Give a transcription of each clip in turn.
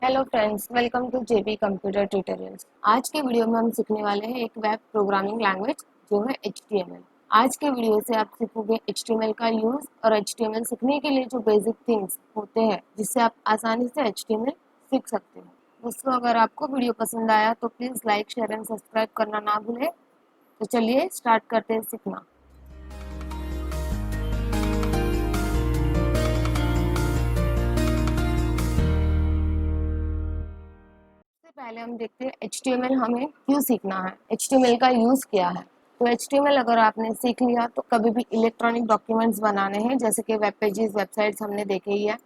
Hello friends, welcome to JB computer tutorials. आज के video में हम सीखने वाले हैं एक वेब प्रोग्रामिंग लैंग्वेज जो है HTML। आज के वीडियो से आप सीखोगे HTML का यूज और HTML सीखने के लिए जो बेसिक थिंग्स होते हैं जिससे आप आसानी से HTML सीख सकते हो। दोस्तों, अगर आपको वीडियो पसंद आया तो please like, share and subscribe करना ना भूलें। तो चलिए स्टार्ट करते हैं सीखना। सबसे पहले हम देखते हैं HTML हमें क्यों सीखना है, HTML का यूज़ क्या है। तो HTML अगर आपने सीख लिया तो कभी भी इलेक्ट्रॉनिक डॉक्यूमेंट्स बनाने हैं, जैसे कि वेब पेजेस, वेबसाइट्स हमने देखे ही है,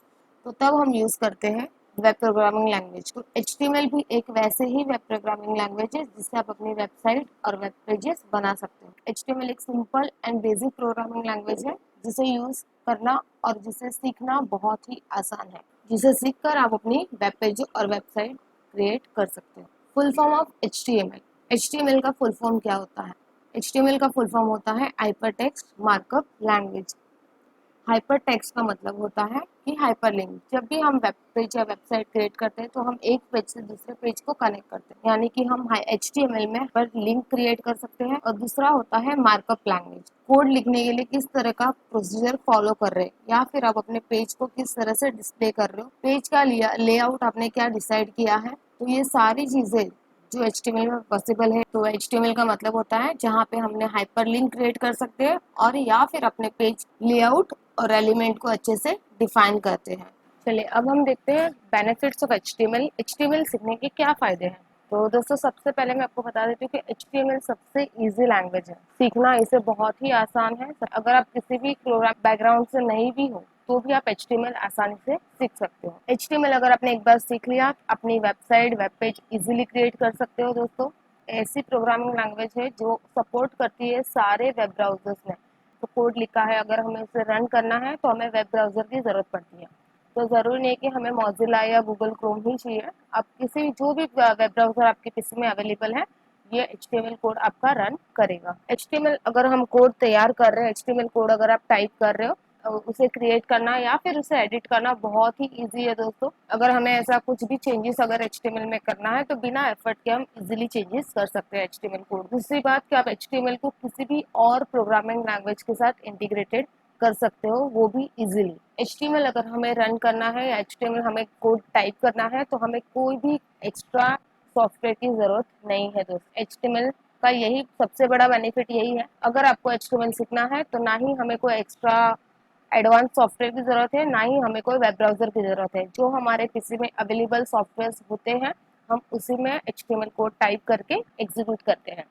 तो तब हम यूज़ करते हैं वेब प्रोग्रामिंग लैंग्वेज को। HTML भी एक वैसे ही वेब प्रोग्रामिंग लैंग्वेज है जिससे आप अपनी वेबसाइट और वेब पेजेस बना सकते हो। HTML एक simple and basic programming language है जिसे यूज़ करना और जिसे सीखना बहुत ही आसान है, जिसे सीखकर आप अपनी वेब पेज और वेबसाइट क्रिएट कर सकते हो। Full form of HTML। HTML का फुल फॉर्म क्या होता है? HTML का फुल फॉर्म होता है hyper text markup language. Hyper text का मतलब होता है कि हाइपरलिंक। जब भी हम वेब पेज या वेबसाइट क्रिएट करते हैं तो हम एक पेज से दूसरे पेज को कनेक्ट करते हैं, यानी कि हम HTML में पर लिंक क्रिएट कर सकते हैं। और दूसरा होता है मार्कअप लैंग्वेज। कोड लिखने के लिए किस तरह का प्रोसीजर फॉलो कर रहे हैं या फिर आप अपने पेज को किस तरह से डिस्प्ले कर रहे हो, पेज का लेआउट आपने क्या डिसाइड किया है, तो ये सारी चीजें जो HTML में पॉसिबल है। तो HTML का मतलब होता है जहाँ पे हमने हाइपरलिंक क्रिएट कर सकते हैं और या फिर अपने पेज लेआउट और एलिमेंट को अच्छे से डिफाइन करते हैं। चलिए अब हम देखते हैं बेनिफिट्स ऑफ HTML। HTML सीखने के क्या फायदे हैं। तो दोस्तों, सबसे पहले मैं आपको बता देती हूँ कि HTML सबसे इजी लैंग्वेज है, सीखना इसे बहुत ही आसान है। अगर आप किसी भी प्रोग्राम बैकग्राउंड से नहीं भी हो तो भी आप HTML आसानी से सीख सकते हो। HTML अगर आपने एक बार सीख लिया, अपनी website, web page easily create कर सकते हो। दोस्तों, ऐसी प्रोग्रामिंग लैंग्वेज है जो सपोर्ट करती है सारे वेब ब्राउजर्स में। तो कोड लिखा है, अगर हमें उसे रन करना है तो हमें वेब ब्राउजर की ज़रूरत पड़ती है। तो ज़रूरी नहीं कि हमें मोजिला या गूगल क्रोम ही चाहिए। आप किसी भी जो भी वेब ब्राउजर आपके पीसी में अवेलेबल है, ये HTML कोड आपका रन करेगा। HTML अगर हम कोड तैयार कर रहे हैं, HTML कोड अगर आप टाइप कर रहे हो, उसे क्रिएट करना या फिर उसे एडिट करना बहुत ही इजी है। दोस्तों, अगर हमें ऐसा कुछ भी चेंजेस अगर HTML में करना है तो बिना एफर्ट के हम इजीली चेंजेस कर सकते हैं HTML कोड। दूसरी बात कि आप HTML को किसी भी और प्रोग्रामिंग लैंग्वेज के साथ इंटीग्रेटेड कर सकते हो, वो भी इजीली। HTML अगर हमें रन करना है या HTML हमें कोड टाइप करना है तो हमें कोई भी एक्स्ट्रा सॉफ्टवेयर की जरूरत नहीं है। दोस्तों, HTML का यही सबसे बड़ा बेनिफिट यही है। अगर आपको HTML सीखना है तो ना ही हमें कोई एक्स्ट्रा एडवांस सॉफ्टवेयर की ज़रूरत है, ना ही हमें कोई वेब ब्राउज़र की ज़रूरत है। जो हमारे पीसी में अवेलेबल सॉफ्टवेयर होते हैं, हम उसी में HTML कोड टाइप करके एग्जीक्यूट करते हैं।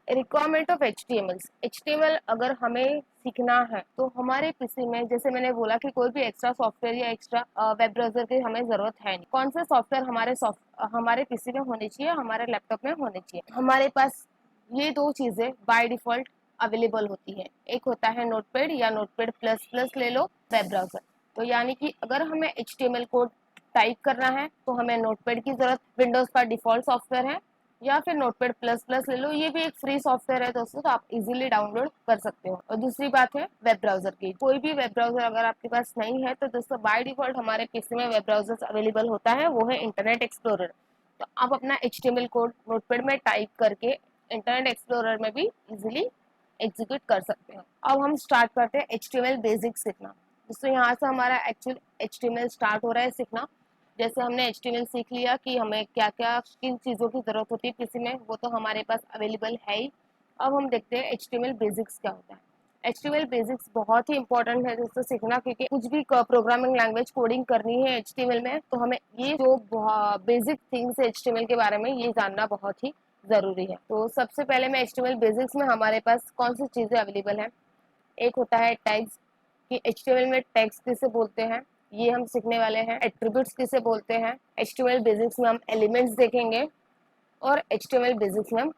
रिक्वायरमेंट ऑफ HTML अगर हमें सीखना है तो हमारे पीसी में, जैसे मैंने बोला कि कोई भी एक्स्ट्रा सॉफ्टवेयर या एक्स्ट्रा वेब ब्राउज़र की हमें ज़रूरत है नहीं। कौन से सॉफ्टवेयर हमारे पीसी में होने चाहिए, हमारे लैपटॉप में होने चाहिए। हमारे पास ये दो चीज़ें बाय डिफ़ॉल्ट अवेलेबल होती है। एक होता है नोटपैड या नोटपैड प्लस प्लस ले लो, वेब ब्राउज़र। तो यानी कि अगर हमें HTML कोड टाइप करना है तो हमें नोटपैड की ज़रूरत, विंडोज़ का डिफ़ॉल्ट सॉफ्टवेयर है। या फिर नोटपैड प्लस प्लस ले लो, ये भी एक फ्री सॉफ्टवेयर है दोस्तों, तो आप इजीली डाउनलोड कर सकते हो। और दूसरी बात है वेब ब्राउजर की। कोई भी वेब ब्राउजर अगर आपके पास नहीं है तो दोस्तों बाय डिफॉल्ट हमारे पीसी में वेब ब्राउजर अवेलेबल होता है, वो है इंटरनेट एक्सप्लोरर। तो आप अपना HTML कोड नोटपैड में टाइप करके इंटरनेट एक्सप्लोरर में भी इजीली एग्जीक्यूट कर सकते हो। अब हम स्टार्ट करते हैं HTML बेसिक सीखना। दोस्तों, यहाँ से हमारा एक्चुअल HTML स्टार्ट हो रहा है सीखना। जैसे हमने HTML सीख लिया कि हमें क्या क्या किन चीज़ों की ज़रूरत होती है पीसी में, वो तो हमारे पास अवेलेबल है ही। अब हम देखते हैं HTML बेसिक्स क्या होता है। HTML बेसिक्स बहुत ही इंपॉर्टेंट है दोस्तों सीखना, क्योंकि कुछ भी प्रोग्रामिंग लैंग्वेज कोडिंग करनी है HTML में तो हमें ये जो बेसिक थिंग्स है HTML के बारे में ये जानना बहुत ही ज़रूरी है। तो सबसे पहले मैं HTML बेसिक्स में हमारे पास कौन सी चीज़ें अवेलेबल है। एक होता है टैग्स, कि HTML में टैग्स किसे बोलते हैं, ये हम सीखने वाले हैं। एट्रीब्यूट्स किसे बोलते हैं, HTML बेसिक्स में हम एलिमेंट्स देखेंगे। और HTML बेसिक्स में हम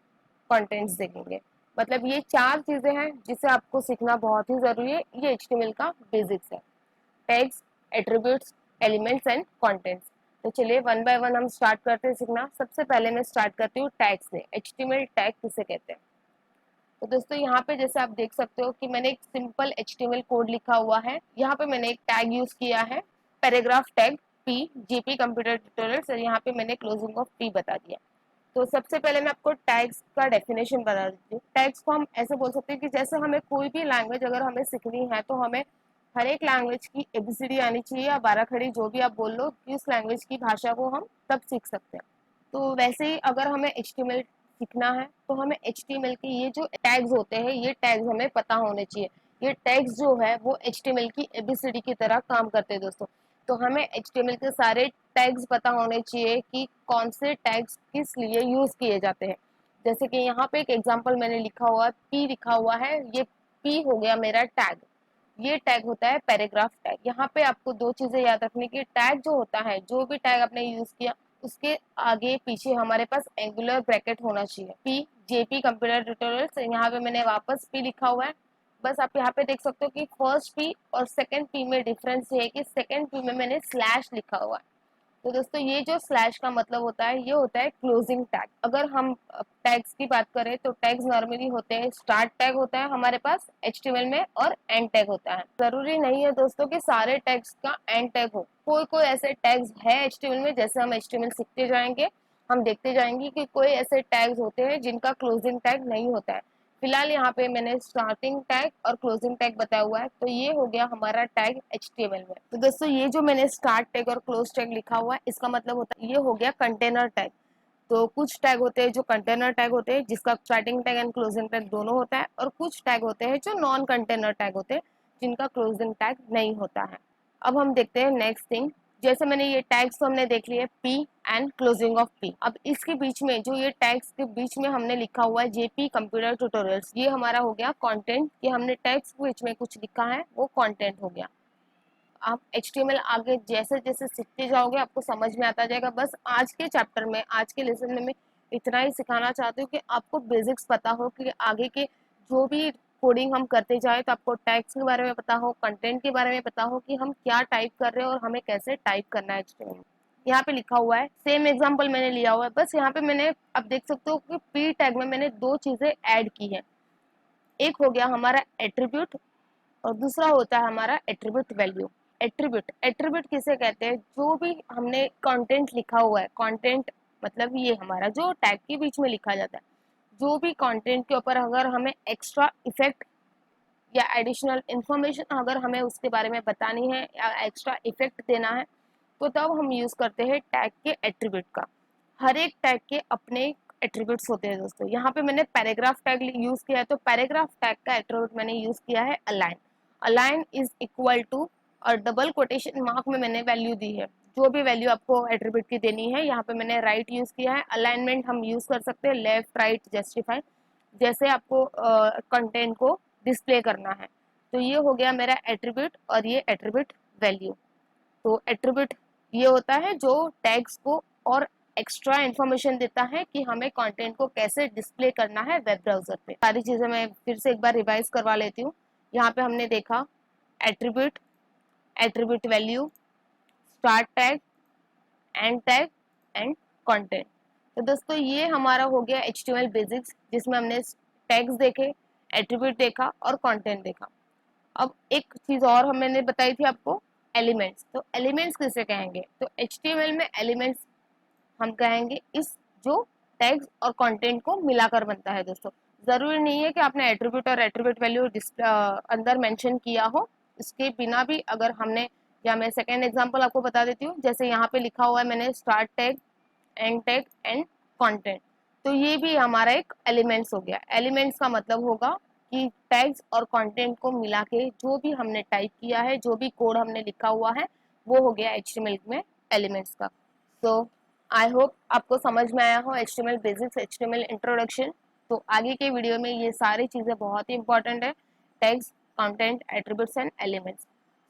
कंटेंट्स देखेंगे। मतलब ये चार चीज़ें हैं जिसे आपको सीखना बहुत ही ज़रूरी है। ये HTML का बेसिक्स है, tags, attributes, elements and contents. तो चलिए वन बाय वन हम स्टार्ट करते हैं सीखना। सबसे पहले मैं स्टार्ट करती हूँ टैग से। HTML टैग किसे कहते हैं। तो दोस्तों, यहाँ पे जैसे आप देख सकते हो कि मैंने एक सिंपल HTML कोड लिखा हुआ है। यहाँ पे मैंने एक टैग यूज किया है, paragraph tag. P, JP computer tutorials, और यहाँ पे मैंने क्लोजिंग ऑफ पी बता दिया। तो सबसे पहले मैं आपको टैग्स का डेफिनेशन बता देती हूँ। टैग्स को हम ऐसे बोल सकते हैं कि जैसे हमें कोई भी लैंग्वेज अगर हमें सीखनी है तो हमें हर एक लैंग्वेज की एबीसीडी आनी चाहिए, या 12 खड़ी जो भी आप बोल लो कि उस लैंग्वेज की भाषा को हम तब सीख सकते हैं। तो वैसे ही अगर हमें एचटीएमएल सीखना है तो हमें एचटीएमएल के ये जो टैग्स होते हैं ये टैग्स हमें पता होने चाहिए। ये टैग्स जो है वो एचटीएमएल की एबीसीडी की तरह काम करते हैं दोस्तों। तो हमें एचटीएमएल के सारे टैग्स पता होने चाहिए कि कौन से टैग्स किस लिए यूज किए जाते हैं। जैसे कि यहाँ पे एक एग्जांपल मैंने लिखा हुआ पी लिखा हुआ है, ये पी हो गया मेरा टैग। ये टैग होता है पैराग्राफ टैग। यहाँ पे आपको दो चीजें याद रखनी की, टैग जो होता है जो भी टैग आपने यूज किया उसके आगे पीछे हमारे पास एंगुलर ब्रैकेट होना चाहिए। पी जेपी कंप्यूटर ट्यूटोरियल्स, यहाँ पे मैंने वापस पी लिखा हुआ है। बस आप यहाँ पे देख सकते हो कि फर्स्ट पी और सेकंड पी में डिफरेंस है कि सेकंड पी में मैंने स्लैश लिखा हुआ है। तो दोस्तों ये जो स्लैश का मतलब होता है ये होता है क्लोजिंग टैग। अगर हम टैग्स की बात करें तो टैग्स नॉर्मली होते हैं, स्टार्ट टैग होता है हमारे पास एचटीएमएल में और एंड टैग होता है। जरूरी नहीं है दोस्तों कि सारे टैग्स का एंड टैग हो, कोई कोई ऐसे टैग्स है एचटीएमएल में। जैसे हम एचटीएमएल सीखते जाएंगे हम देखते जाएंगे कि कोई ऐसे टैग्स होते हैं जिनका क्लोजिंग टैग नहीं होता है। फिलहाल यहाँ पे मैंने स्टार्टिंग टैग और क्लोजिंग टैग बताया हुआ है, तो ये हो गया हमारा टैग एचटीएमएल में। तो दोस्तों ये जो मैंने स्टार्ट टैग और क्लोज टैग लिखा हुआ है इसका मतलब होता है ये हो गया कंटेनर टैग। तो कुछ टैग होते हैं जो कंटेनर टैग होते हैं जिसका starting tag and closing tag दोनों होता है, और कुछ टैग होते हैं जो नॉन कंटेनर टैग होते हैं जिनका क्लोजिंग टैग नहीं होता है। अब हम देखते हैं नेक्स्ट थिंग। जैसे मैंने ये टैग्स तो हमने देख लिए P and closing of P. अब इसके बीच में जो ये टैग्स के बीच में हमने लिखा हुआ है जेपी कंप्यूटर ट्यूटोरियल्स, ये हमारा हो गया कंटेंट। ये हमने टैग्स के बीच में कुछ लिखा है वो कंटेंट हो गया। आप एचटीएमएल आगे जैसे जैसे सीखते जाओगे आपको समझ में आता जाएगा। बस आज के चैप्टर में आज के लेसन में मैं इतना ही सिखाना चाहती हूँ कि आपको बेसिक्स पता हो कि आगे के जो भी कोडिंग हम करते जाए तो आपको टैग्स के बारे में पता हो, कंटेंट के बारे में पता हो कि हम क्या टाइप कर रहे हैं और हमें कैसे टाइप करना है एचटीएमएल। यहाँ पे लिखा हुआ है, सेम एग्जांपल मैंने लिया हुआ है। बस यहाँ पे मैंने अब देख सकते हो कि पी टैग में मैंने दो चीजें ऐड की है। एक हो गया हमारा एट्रीब्यूट और दूसरा होता है हमारा एट्रीब्यूट वैल्यू। एट्रीब्यूट एट्रीब्यूट किसे कहते हैं, जो भी हमने कंटेंट लिखा हुआ है, कंटेंट मतलब ये हमारा जो टैग के बीच में लिखा जाता है, जो भी कंटेंट के ऊपर अगर हमें एक्स्ट्रा इफेक्ट या एडिशनल इंफॉर्मेशन अगर हमें उसके बारे में बतानी है या एक्स्ट्रा इफेक्ट देना है तो तब हम यूज करते हैं टैग के एट्रीब्यूट का। हर एक टैग के अपने एट्रीब्यूट्स होते हैं दोस्तों। यहाँ पे मैंने पैराग्राफ टैग यूज किया है, तो पैराग्राफ टैग का एट्रीब्यूट मैंने यूज किया है align. Align is equal to और डबल कोटेशन मार्क में मैंने वैल्यू दी है। जो भी वैल्यू आपको एट्रीब्यूट की देनी है, यहाँ पे मैंने राइट यूज किया है। अलाइनमेंट हम यूज कर सकते हैं लेफ्ट राइट जस्टिफाई, जैसे आपको कंटेंट को डिस्प्ले करना है। तो ये हो गया मेरा एट्रीब्यूट और ये एट्रीब्यूट वैल्यू। तो एट्रीब्यूट ये होता है जो टैग्स को और एक्स्ट्रा इन्फॉर्मेशन देता है कि हमें कंटेंट को कैसे डिस्प्ले करना है वेब ब्राउजर पे। सारी चीजें मैं फिर से एक बार रिवाइज करवा लेती हूँ। यहाँ पे हमने देखा attribute, attribute value, start tag, and tag and content. तो दोस्तों ये हमारा हो गया एचटीएमएल बेसिक्स, जिसमें हमने टैग्स देखे, एट्रीब्यूट देखा और कंटेंट देखा। अब एक चीज और हम मैंने बताई थी आपको, एलिमेंट्स। तो एलिमेंट्स किसे कहेंगे, तो एचटीएमएल में एलिमेंट्स हम कहेंगे इस जो टैग्स और कंटेंट को मिलाकर बनता है दोस्तों। जरूरी नहीं है कि आपने एट्रीब्यूट और एट्रीब्यूट वैल्यू अंदर मेंशन किया हो, इसके बिना भी अगर हमने, या मैं सेकेंड एग्जांपल आपको बता देती हूँ। जैसे यहाँ पे लिखा हुआ है मैंने स्टार्ट टैग एंड कंटेंट, तो ये भी हमारा एक एलिमेंट्स हो गया। एलिमेंट्स का मतलब होगा कि टैग्स और कंटेंट को मिला के जो भी हमने टाइप किया है, जो भी कोड हमने लिखा हुआ है, वो हो गया एचटीएमएल में एलिमेंट्स का। सो आई होप आपको समझ में आया हो एचटीएमएल बेसिक्स, एचटीएमएल इंट्रोडक्शन। तो आगे के वीडियो में ये सारी चीज़ें बहुत ही इंपॉर्टेंट है, tags, content, attributes and elements.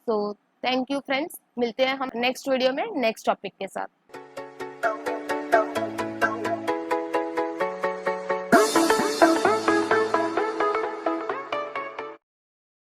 So thank you friends, मिलते हैं हम नेक्स्ट वीडियो में नेक्स्ट टॉपिक के साथ।